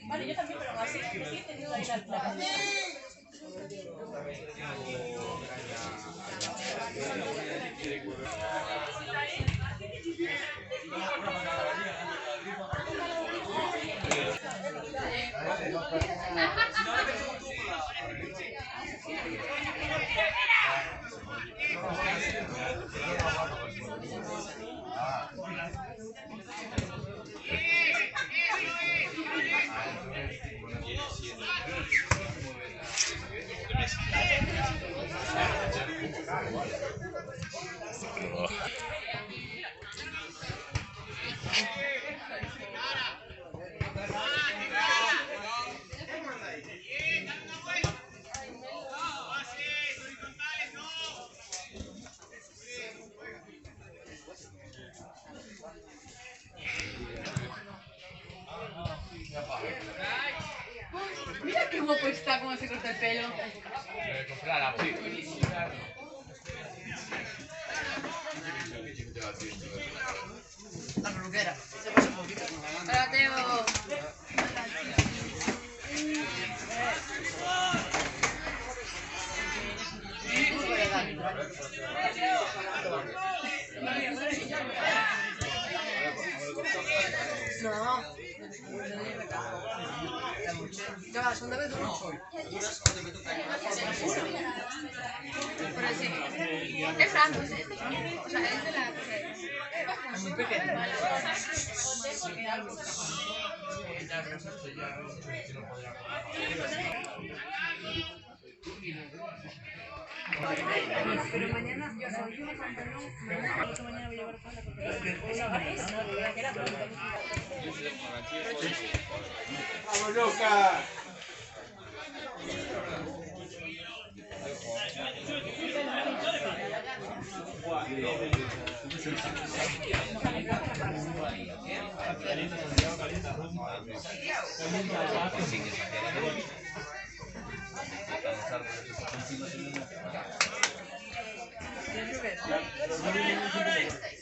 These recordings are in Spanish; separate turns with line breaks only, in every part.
Vale, yo también, pero así sí teniendo ahí la...
Mira qué guapo está, cómo se corta el pelo. La peluquera. Se pasa un poquito. Hola, Teo. No. Ya va, son de Beto. Pero sí. Es franco, es o sea, es de la... Es muy pequeño. Pero mañana yo soy una pantalón. Mañana voy a llevar a
¡Vamos, loca!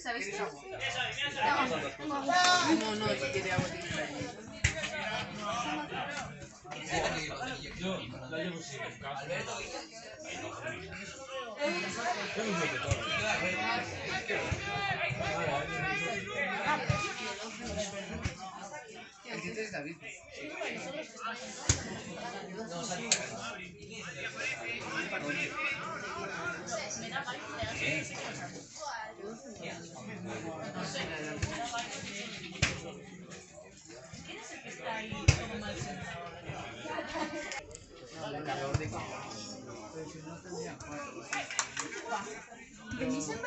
¿Sabes qué? No, si quiere agua.
Yo la llevo sin en casa.
El que es David.
¿Quién es el que está ahí como mal sentado?
Venís en